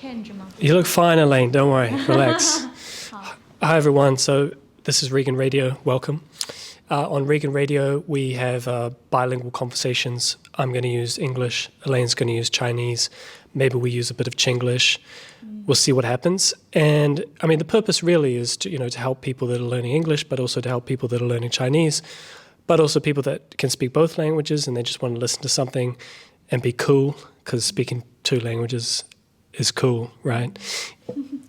change 吗？ You look fine, Elaine. Don't worry. Relax. Hi, everyone. So this is Regan Radio. Welcome. On Regan Radio, we have bilingual conversations. I'm going to use English. Elaine's going to use Chinese. Maybe we use a bit of Chinglish. We'll see what happens. And I mean, the purpose really is to, to help people that are learning English, but also to help people that are learning Chinese, but also people that can speak both languages and they just want to listen to something and be cool, because speaking two languages is cool, right?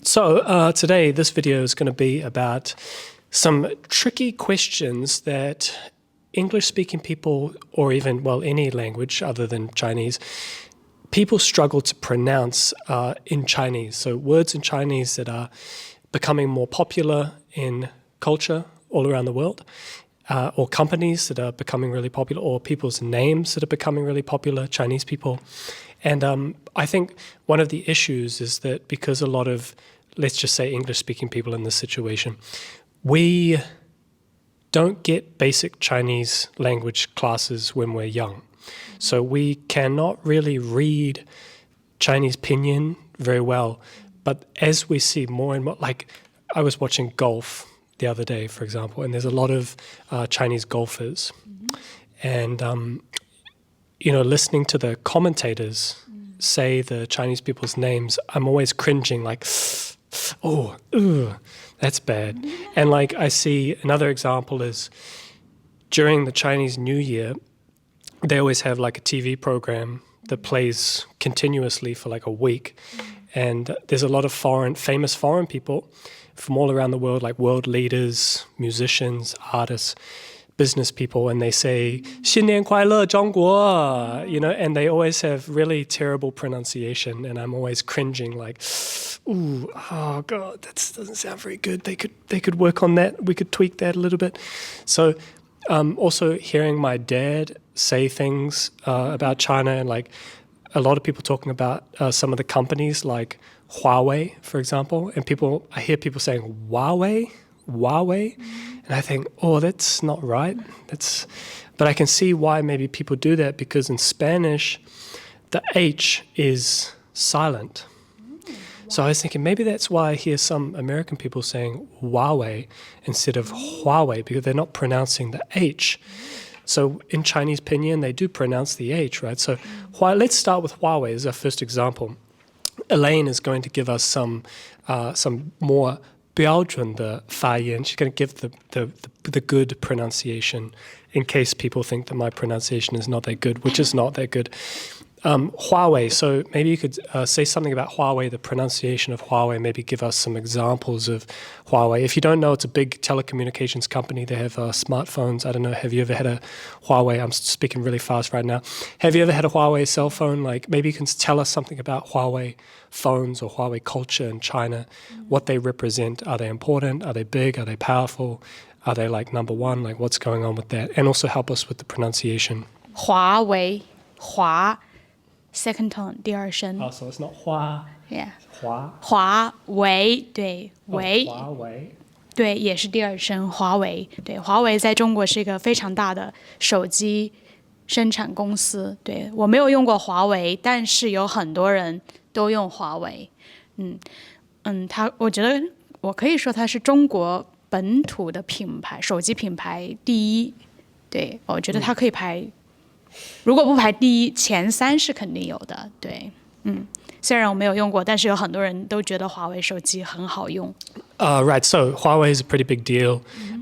So today, this video is going to be about some tricky questions that English-speaking people, or even, well, any language other than Chinese, people struggle to pronounce in Chinese. So words in Chinese that are becoming more popular in culture all around the world, or companies that are becoming really popular, or people's names that are becoming really popular, Chinese people. And I think one of the issues is that because a lot of, let's just say, English-speaking people in this situation, we don't get basic Chinese language classes when we're young. So we cannot really read Chinese pinyin very well. But as we see more and more, like I was watching golf the other day, for example, and there's a lot of Chinese golfers. And, listening to the commentators say the Chinese people's names, I'm always cringing like, oh, ooh, that's bad. And like I see another example is during the Chinese New Year, they always have like a TV program that plays continuously for like a week. And there's a lot of famous foreign people from all around the world, like world leaders, musicians, artists, business people, and they say, 新年快乐, 中国, and they always have really terrible pronunciation. And I'm always cringing like, ooh, oh God, that doesn't sound very good. They could work on that. We could tweak that a little bit. So also hearing my dad say things about China, and like a lot of people talking about some of the companies like Huawei, for example, and I hear people saying Huawei, and I think, oh, that's not right. But I can see why maybe people do that, because in Spanish, the H is silent. So I was thinking maybe that's why I hear some American people saying Huawei instead of Huawei, because they're not pronouncing the H. So in Chinese pinyin, they do pronounce the H, right? So let's start with Huawei as our first example. Elaine is going to give us some more 标准的发音. She's going to give the good pronunciation in case people think that my pronunciation is not that good, which is not that good. Huawei, so maybe you could say something about Huawei, the pronunciation of Huawei, maybe give us some examples of Huawei. If you don't know, it's a big telecommunications company. They have smartphones. I don't know, have you ever had a Huawei? I'm speaking really fast right now. Have you ever had a Huawei cell phone? Like maybe you can tell us something about Huawei phones or Huawei culture in China, what they represent. Are they important? Are they big? Are they powerful? Are they like number one? Like what's going on with that? And also help us with the pronunciation. Huawei, Hua. Second tone, 第二声. Oh, so it's not Hua. Yeah. Hua. 华为，对，为，华为。对，也是第二声，华为。对，华为在中国是一个非常大的手机生产公司。对，我没有用过华为，但是有很多人都用华为。我觉得我可以说它是中国本土的品牌，手机品牌第一。对，我觉得它可以排。如果不排第一，前3是肯定有的，对，虽然我没有用过，但是有很多人都觉得华为手机很好用。Right, so Huawei is a pretty big deal.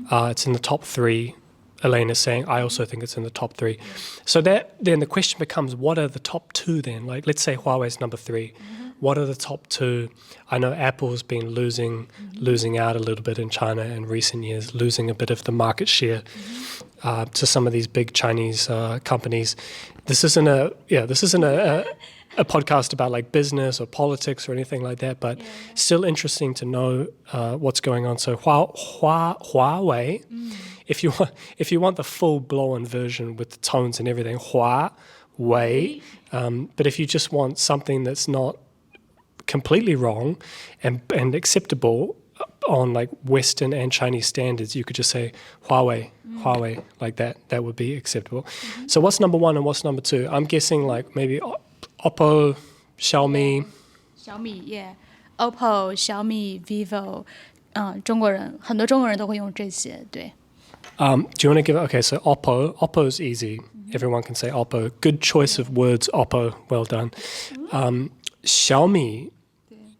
It's in the top 3. Elaine is saying, I also think it's in the top 3. So then the question becomes, what are the top 2 then? Like, let's say Huawei is number 3. What are the top 2? I know Apple's been losing out a little bit in China in recent years, losing a bit of the market share to some of these big Chinese companies. This isn't a podcast about like business or politics or anything like that, but still interesting to know what's going on. So Huawei, if you want the full-blown version with the tones and everything, Huawei. But if you just want something that's not completely wrong and acceptable on like Western and Chinese standards, you could just say Huawei, like that. That would be acceptable. So what's number 1 and what's number 2? I'm guessing like maybe Oppo, Xiaomi. 小米 ，OPPO、小米、vivo，很多中国人都会用这些，对。Do you want to give it? Okay, so Oppo. Oppo's easy. Everyone can say Oppo. Good choice of words, Oppo. Well done. Xiaomi.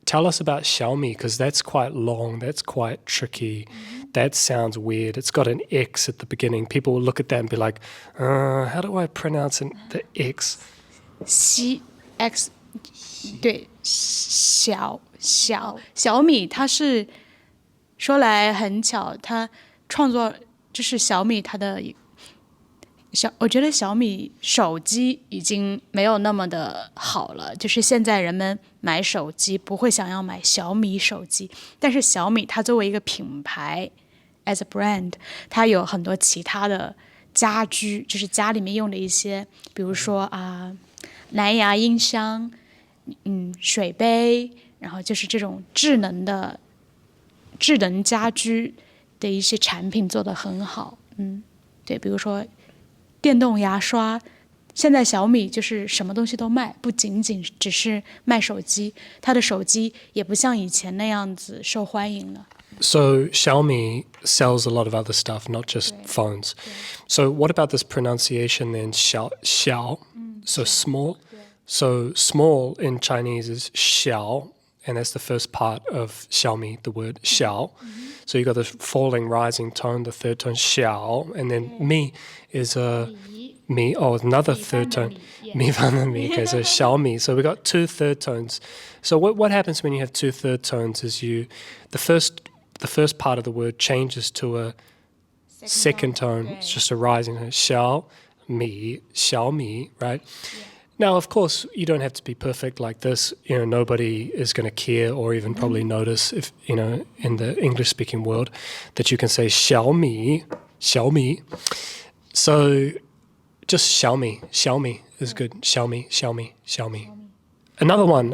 Tell us about Xiaomi because that's quite long. That's quite tricky. That sounds weird. It's got an X at the beginning. People will look at that and be like, how do I pronounce the X? X，对，小米，它是说来很巧，它创作就是小米它的我觉得小米手机已经没有那么的好了，就是现在人们买手机不会想要买小米手机，但是小米它作为一个品牌 ，as a brand， 它有很多其他的家居，就是家里面用的一些，比如说蓝牙音箱，水杯，然后就是这种智能家居的一些产品做得很好，对，比如说电动牙刷，现在小米就是什么东西都卖，不仅仅只是卖手机，它的手机也不像以前那样子受欢迎了。So Xiaomi sells a lot of other stuff, not just phones. So what about this pronunciation then? Xiao, so small. So small in Chinese is xiao, and that's the first part of Xiaomi, the word xiao. So you got the falling, rising tone, the third tone xiao, and then mi is mi. Oh, another third tone. Mi fan the mi. Okay, so Xiaomi. So we got two third tones. So what happens when you have two third tones is the first part of the word changes to a second tone. It's just a rising tone. Xiaomi, right? Now, of course, you don't have to be perfect like this. Nobody is going to care or even probably notice if, in the English-speaking world that you can say Xiaomi. So just Xiaomi is good. Xiaomi. Another one,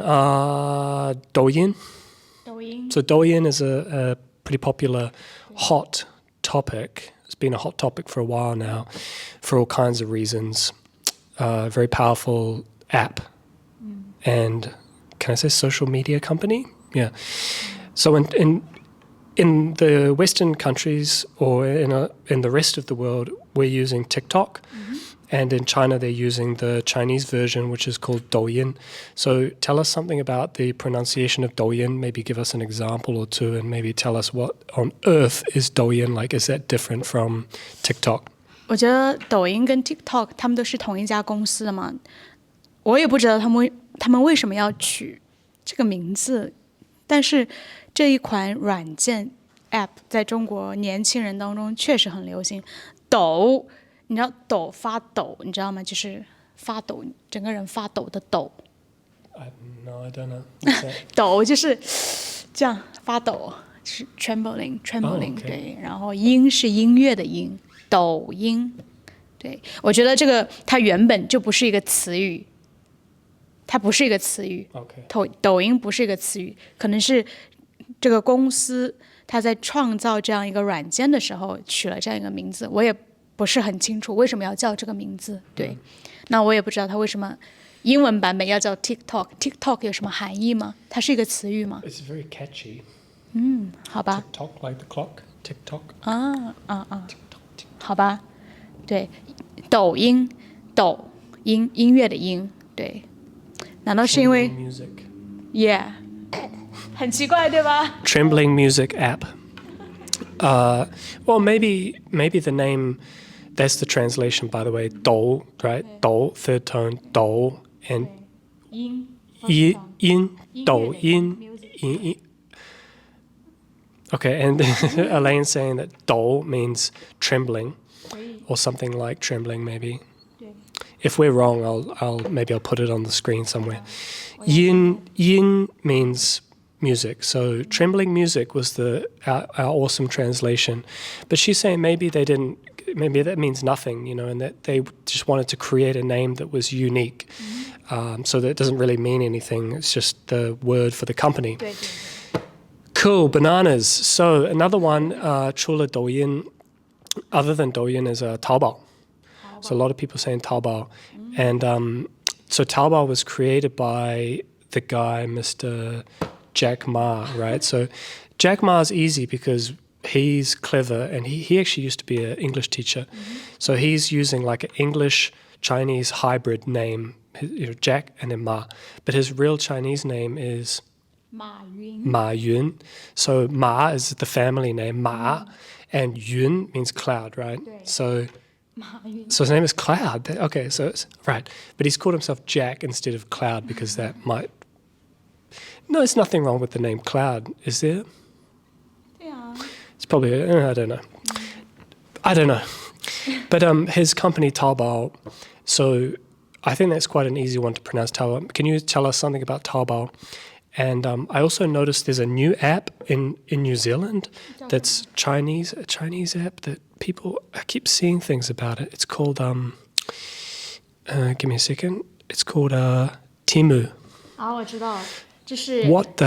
Douyin. So Douyin is a pretty popular hot topic. It's been a hot topic for a while now for all kinds of reasons. Very powerful app and can I say social media company? Yeah. So in the Western countries or in the rest of the world, we're using TikTok. And in China, they're using the Chinese version, which is called Douyin. So tell us something about the pronunciation of Douyin. Maybe give us an example or two and maybe tell us what on earth is Douyin. Like, is that different from TikTok? 我觉得抖音跟 TikTok 他们都是同一家公司的嘛，我也不知道他们为什么要取这个名字，但是这一款软件 App 在中国年轻人当中确实很流行。抖，你知道发抖，你知道吗？就是发抖，整个人发抖的抖。No, I don't know. 抖就是这样发抖，是 trembling， okay. 对，然后音是音乐的音。抖音，对，我觉得这个它原本就不是一个词语，它不是一个词语。抖音不是一个词语，可能是这个公司它在创造这样一个软件的时候取了这样一个名字，我也不是很清楚为什么要叫这个名字。对，那我也不知道它为什么英文版本要叫 TikTok。TikTok 有什么含义吗？它是一个词语吗 It's very catchy. 好吧。TikTok like the clock. TikTok. 好吧，对，抖音，音乐的音，对，难道是因为 music? 很奇怪，对吧？ Trembling music app. Well, maybe the name. That's the translation, by the way. Do, right? Do, third tone. Do and 音 yin. Okay, and Elaine's saying that do means trembling, or something like trembling, maybe. If we're wrong, I'll put it on the screen somewhere. Yin means music, so trembling music was our awesome translation. But she's saying maybe that means nothing, and that they just wanted to create a name that was unique. So that doesn't really mean anything. It's just the word for the company. Cool, bananas. So another one, Chula Douyin, other than Douyin, is Taobao. So a lot of people saying Taobao. And so Taobao was created by the guy, Mr. Jack Ma, right? So Jack Ma is easy because he's clever, and he actually used to be an English teacher. So he's using like an English-Chinese hybrid name, Jack and then Ma. But his real Chinese name is Ma Yun. So Ma is the family name, Ma, and Yun means cloud, right? So his name is Cloud. Okay, so it's right. But he's called himself Jack instead of Cloud because that might... No, there's nothing wrong with the name Cloud, is there? Yeah. It's probably, I don't know. I don't know. But his company, Taobao, so I think that's quite an easy one to pronounce, Taobao. Can you tell us something about Taobao? And I also noticed there's a new app in New Zealand that's Chinese, a Chinese app that people, I keep seeing things about it. It's called, give me a second. It's called Temu. 我知道，这是 What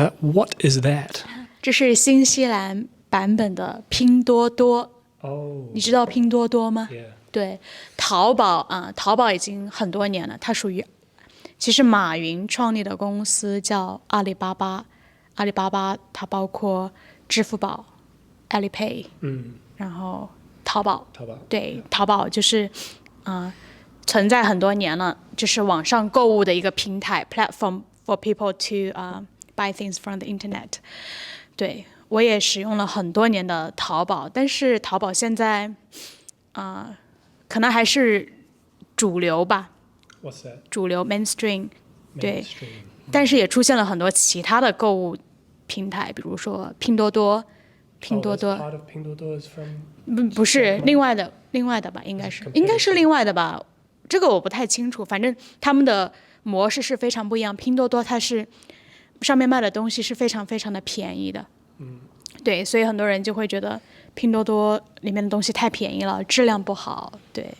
is that? 这是新西兰版本的拼多多。 Oh. 你知道拼多多吗？ Yeah. 对，淘宝淘宝已经很多年了，它属于，其实马云创立的公司叫阿里巴巴，阿里巴巴它包括支付宝、Alipay，然后淘宝，对，淘宝就是存在很多年了，就是网上购物的一个平台 platform for people to buy things from the internet。对，我也使用了很多年的淘宝，但是淘宝现在可能还是主流吧。What's that? 主流 mainstream， 对，但是也出现了很多其他的购物平台，比如说拼多多。Part of Pingduoduo is from... 不是另外的吧？应该是另外的吧？这个我不太清楚，反正他们的模式是非常不一样。拼多多它是上面卖的东西是非常非常的便宜的，对，所以很多人就会觉得拼多多里面的东西太便宜了，质量不好。对，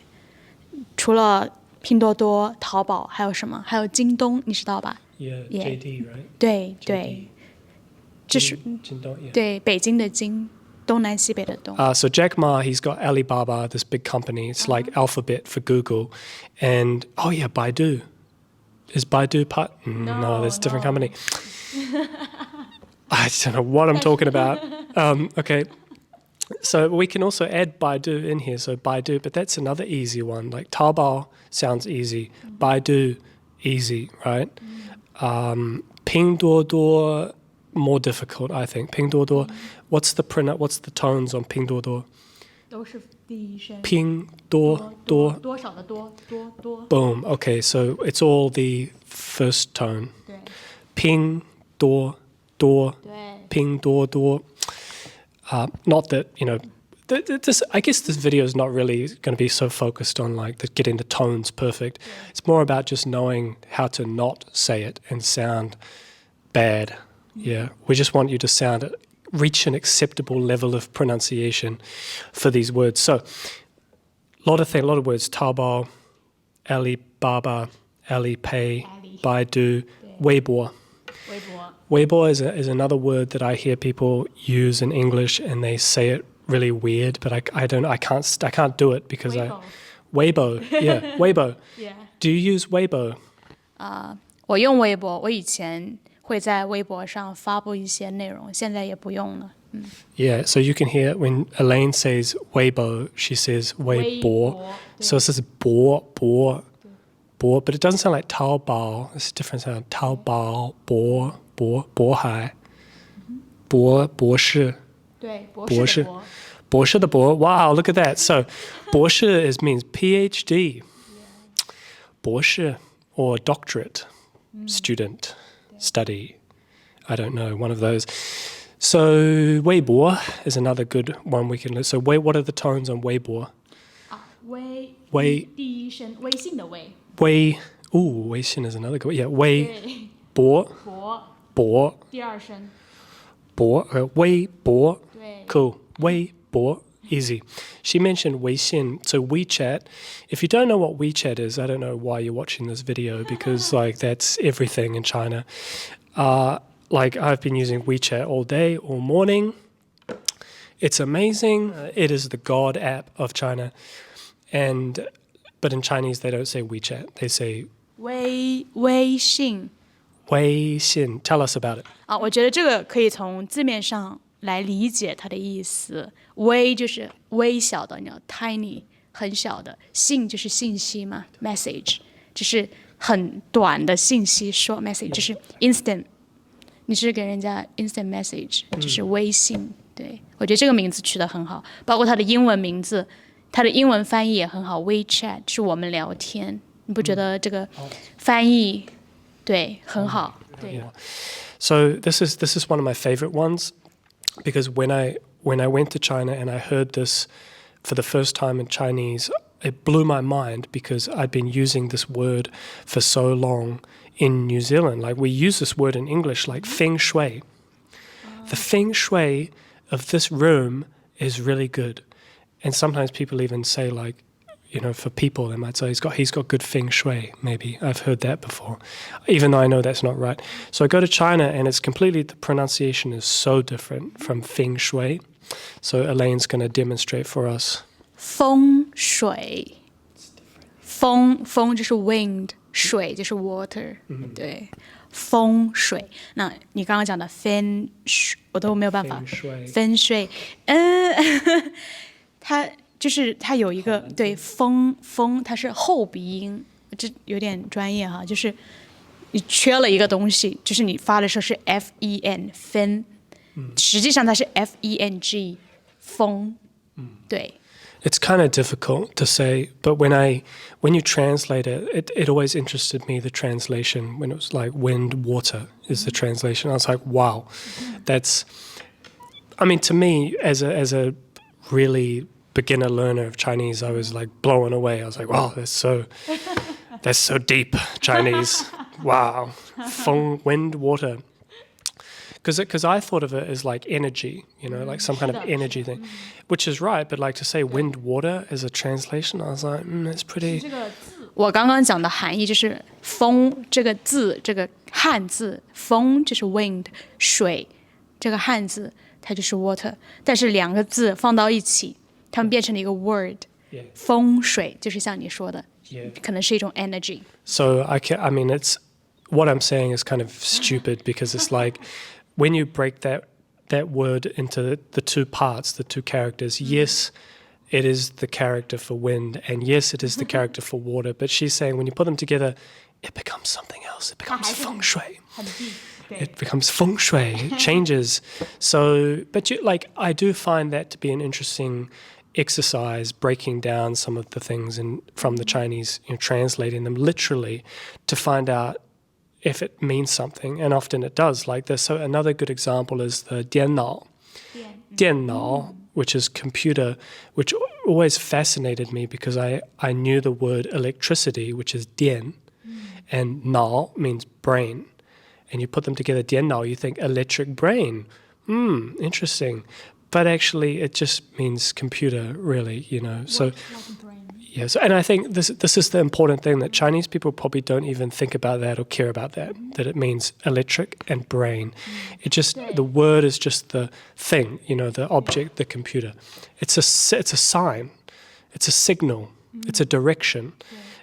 除了拼多多、淘宝还有什么？还有京东，你知道吧 Yeah, JD, right? 对对，这是对北京的京，东南西北的东。So Jack Ma, he's got Alibaba, this big company. It's like Alphabet for Google. And, oh yeah, Baidu. Is Baidu part? No, that's a different company. I don't know what I'm talking about. Okay. So we can also add Baidu in here. So Baidu, but that's another easy one. Like Taobao sounds easy. Baidu, easy, right? Pingduoduo, more difficult, I think. Pingduoduo, what's the tones on Pingduoduo? 都是第一声。Pingduoduo. 多少的多。 Boom. Okay, so it's all the first tone. 对。 Pingduoduo. 对。 Pingduoduo. Not that, I guess this video is not really going to be so focused on getting the tones perfect. Yeah. It's more about just knowing how to not say it and sound bad. Yeah, we just want you to reach an acceptable level of pronunciation for these words. So, a lot of words: Taobao, Alibaba, Alipay, Baidu, Weibo. Weibo is another word that I hear people use in English, and they say it really weird, but I can't do it because Weibo, yeah, Weibo. Yeah. Do you use Weibo? 我用微博，我以前会在微博上发布一些内容，现在也不用了。Yeah, so you can hear when Elaine says Weibo, she says Weibo. So it says bo, but it doesn't sound like Taobao. It's a different sound. Taobao, bo hai, bo shi. 对，博士的博. Wow, look at that. So, 博士means PhD. 博士 or doctorate, student, study. I don't know, one of those. So, Weibo is another good one we can listen. So, what are the tones on Weibo? 第一声，微信的微。Weixin is another good one. Yeah, Weibo. 博。第二声。Weibo. Cool. Weibo. Easy. She mentioned Weixin. So WeChat. If you don't know what WeChat is, I don't know why you're watching this video because that's everything in China. I've been using WeChat all day, all morning. It's amazing. It is the God app of China. But in Chinese they don't say WeChat. They say 微信。Weixin. Tell us about it. 我觉得这个可以从字面上来理解它的意思。微就是微小的，你知道 ，tiny 很小的。信就是信息嘛 ，message 就是很短的信息，short message 就是 instant。你是给人家 instant message，就是微信。对，我觉得这个名字取得很好，包括它的英文名字，它的英文翻译也很好。WeChat 是我们聊天，你不觉得这个翻译对很好？对。Yeah. So this is one of my favorite ones because when I went to China and I heard this for the first time in Chinese, it blew my mind because I'd been using this word for so long in New Zealand. Like we use this word in English, like feng shui. The feng shui of this room is really good. And sometimes people even say like, for people, they might say he's got good feng shui, maybe. I've heard that before, even though I know that's not right. So I go to China and it's completely, the pronunciation is so different from feng shui. So Elaine's going to demonstrate for us. 风水，风就是 wind， 水就是 water，对，风水。那你刚刚讲的 feng shui， 我都没有办法。feng shui，它有一个对风，它是后鼻音，这有点专业哈，就是你缺了一个东西，就是你发的时候是 fen 分，实际上它是 feng 风，对。It's kind of difficult to say, but when you translate it, it always interested me, the translation, when it was like wind, water is the translation. I was like, wow, to me, as a really beginner learner of Chinese, I was like blown away. I was like, wow, that's so deep, Chinese. Wow. Feng, wind, water. Because I thought of it as like energy, like some kind of energy thing, which is right. But like to say wind, water as a translation, I was like, it's pretty. 我刚刚讲的含义就是风这个字，这个汉字，风就是 wind， 水这个汉字它就是 water， 但是两个字放到一起，它们变成了一个 word， 风水就是像你说的，可能是一种 energy. So it's what I'm saying is kind of stupid because it's like. When you break that word into the two parts, the two characters, yes, it is the character for wind, and yes, it is the character for water. But she's saying when you put them together, it becomes something else. It becomes feng shui. It becomes feng shui. It changes. So, but I do find that to be an interesting exercise, breaking down some of the things from the Chinese, translating them literally to find out if it means something, and often it does. Like this. So another good example is the Diannao. Diannao, which is computer, which always fascinated me because I knew the word electricity, which is dian, and nao means brain. And you put them together, Diannao, you think electric brain. Interesting. But actually it just means computer, really, So yes, and I think this is the important thing, that Chinese people probably don't even think about that or care about that it means electric and brain. It just, the word is just the thing, the object, the computer. It's a sign, it's a signal, it's a direction,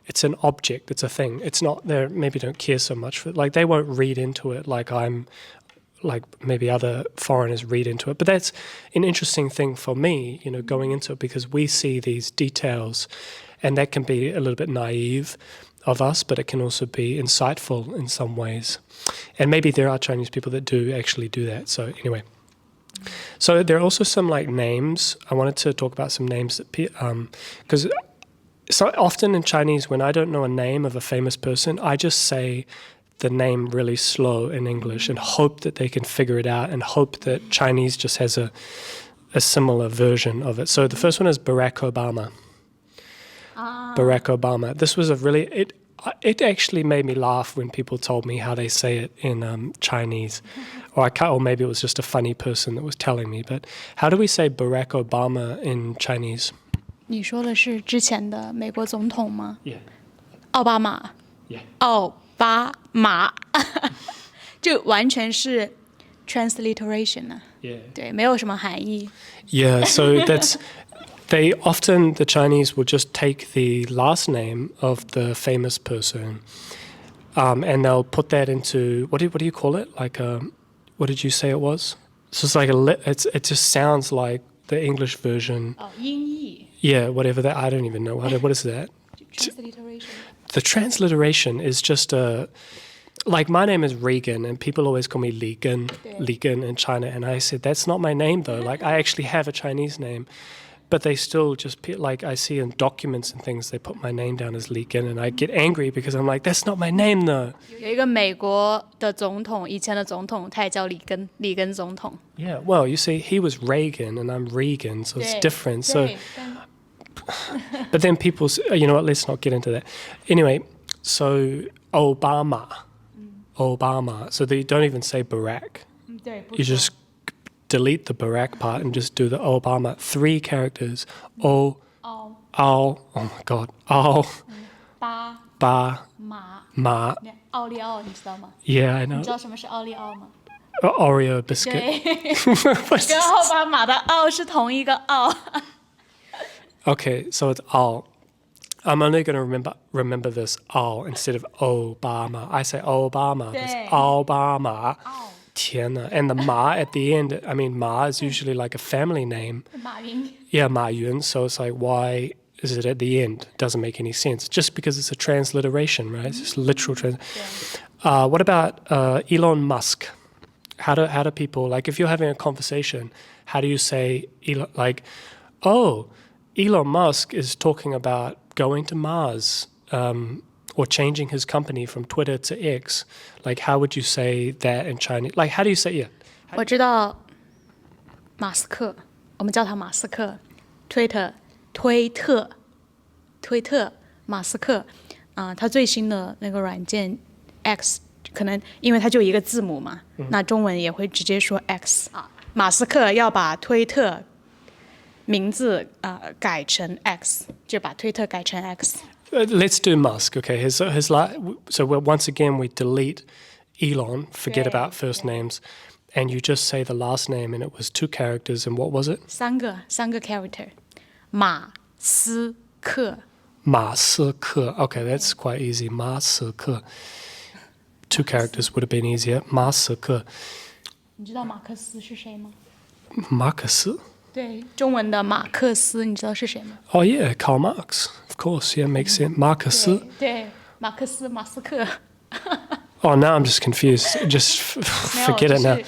it's an object, it's a thing. It's not, they maybe don't care so much for it. Like they won't read into it like maybe other foreigners read into it. But that's an interesting thing for me, going into it, because we see these details and that can be a little bit naive of us, but it can also be insightful in some ways. And maybe there are Chinese people that do actually do that. So anyway. So there are also some names. I wanted to talk about some names that, because so often in Chinese, when I don't know a name of a famous person, I just say the name really slow in English and hope that they can figure it out and hope that Chinese just has a similar version of it. So the first one is Barack Obama. Barack Obama. This was it actually made me laugh when people told me how they say it in Chinese. Or maybe it was just a funny person that was telling me. But how do we say Barack Obama in Chinese? 你说的是之前的美国总统吗？ Yeah. 奥巴马。Yeah. 奥巴马，就完全是 transliteration 啊。Yeah. 对，没有什么含义。Yeah, so that's... the Chinese will just take the last name of the famous person and they'll put that into what do you call it? Like what did you say it was? So it's like it just sounds like the English version. 音译 Yeah, whatever that. I don't even know what is that. transliteration. The transliteration is just like my name is Regan, and people always call me Ligan in China, and I said that's not my name though. Like I actually have a Chinese name, but they still just like I see in documents and things they put my name down as Ligan, and I get angry because I'm like that's not my name though. 有一个美国的总统，以前的总统，他也叫里根总统。 Yeah, well, you see, he was Reagan and I'm Regan, so it's different. So, but then people, you know what? Let's not get into that. Anyway, so Obama. So they don't even say Barack. You just delete the Barack part and just do the Obama. 3 characters. Oh my God. Ba. Ma. 奥利奥，你知道吗？ Yeah, I 你 know. 知道什么是奥利奥吗？ Oreo biscuit. 对，跟奥巴马的奥是同一个奥。 Okay, so it's Al. I'm only going to remember this Al instead of Obama. I say Obama. It's Aobama. 天哪. And the Ma at the end, I mean, Ma is usually like a family name. 马云。 Yeah, Ma Yun. So it's like, why is it at the end? Doesn't make any sense. Just because it's a transliteration, right? It's just literal what about Elon Musk? How do people, like, if you're having a conversation, how do you say, like, oh, Elon Musk is talking about going to Mars or changing his company from Twitter to X. Like, how would you say that in Chinese? Like, how do you say, yeah? 我知道马斯克，我们叫他马斯克，推特，马斯克，他最新的那个软件 X， 可能因为它就一个字母嘛，那中文也会直接说 X 啊。马斯克要把推特名字改成 X， 就把推特改成 X。 Let's do Musk, okay? So once again, we delete Elon, forget about first names, and you just say the last name, and it was 2 characters, and what was it? 三个 character， 马斯克。 Masike. Okay, that's quite easy. Masike. 2 characters would have been easier. Masike. 你知道马克思是谁吗？ Makesi? 对，中文的马克思，你知道是谁吗？ Oh yeah, Karl Marx. Of course, yeah, makes sense. Makesi. 对，马克思，马斯克。 Oh, now I'm just confused. Just forget it now.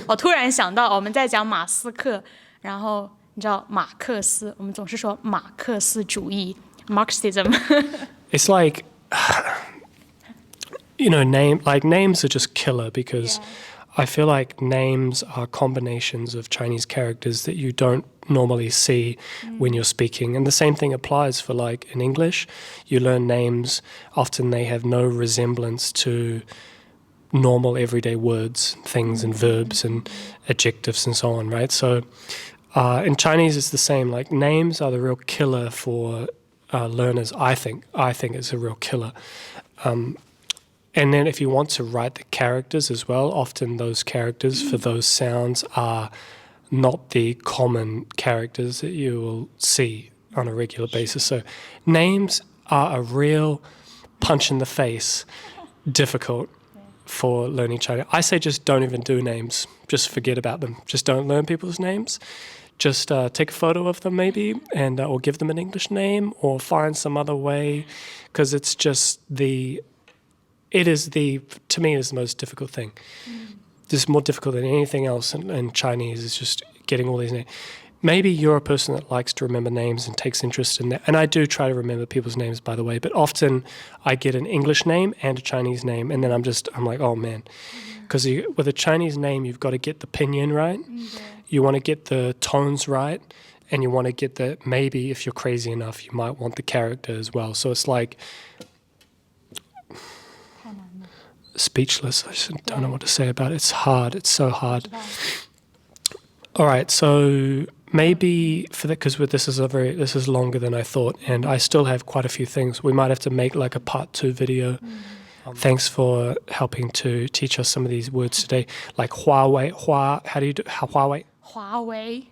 我突然想到，我们在讲马斯克，然后你知道马克思，我们总是说马克思主义 （Marxism）。 It's like, you know, names are just killer because I feel like names are combinations of Chinese characters that you don't normally see when you're speaking. And the same thing applies for like in English. You learn names, often they have no resemblance to normal everyday words, things and verbs and adjectives and so on, right? So in Chinese it's the same. Like names are the real killer for learners, I think. I think it's a real killer. And then if you want to write the characters as well, often those characters for those sounds are not the common characters that you will see on a regular basis. So names are a real punch in the face, difficult for learning Chinese. I say just don't even do names. Just forget about them. Just don't learn people's names. Just take a photo of them maybe and or give them an English name or find some other way, because it's just to me, is the most difficult thing. This is more difficult than anything else in Chinese, is just getting all these names. Maybe you're a person that likes to remember names and takes interest in that. And I do try to remember people's names, by the way, but often I get an English name and a Chinese name, and then I'm like, oh man. Because with a Chinese name, you've got to get the pinyin right. You want to get the tones right, and you want to get maybe if you're crazy enough, you might want the character as well. So it's like speechless. I just don't know what to say about it. It's hard. It's so hard. All right, so maybe for that, because this is longer than I thought, and I still have quite a few things. We might have to make like a part 2 video. Thanks for helping to teach us some of these words today, like Huawei. How do you do Huawei? Huawei.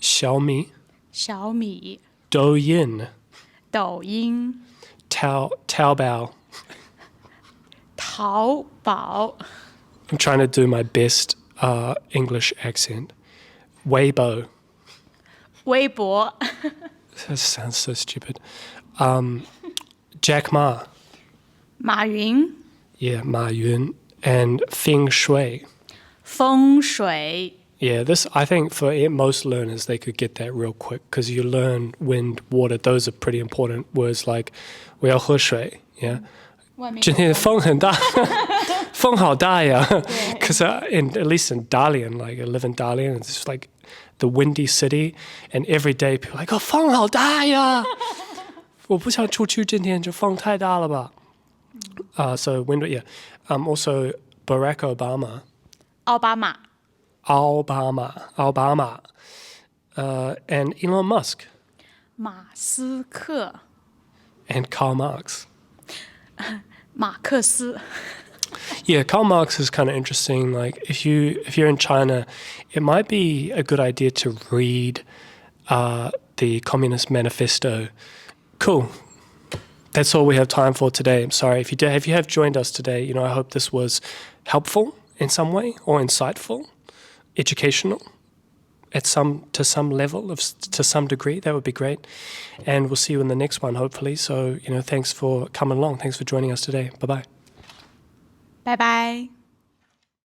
Xiaomi. 小米。 Douyin. 抖音。 Taobao. Taobao. I'm trying to do my best English accent. Weibo. 微博 That sounds so stupid. Jack Ma. 马云 Yeah, Ma Yun. And Fengshui. 风水 Yeah, this, I think for most learners, they could get that real quick because you learn wind, water. Those are pretty important words like 我要喝水, yeah. 外面今天风很大，风好大呀。Because at least in Dalian, like I live in Dalian, it's just like the windy city, and every day people are like, 风好大呀。我不想出去，今天就风太大了吧。So wind, yeah. Also Barack Obama. 奥巴马 Aobama, and Elon Musk 马斯克 and Karl Marx. 马克思 Yeah, Karl Marx is kind of interesting. Like if you're in China, it might be a good idea to read the Communist Manifesto. Cool. That's all we have time for today. I'm sorry if you have joined us today. You know, I hope this was helpful in some way or insightful, educational to some level to some degree. That would be great. And we'll see you in the next one, hopefully. So, you know, thanks for coming along. Thanks for joining us today. Bye-bye. 拜拜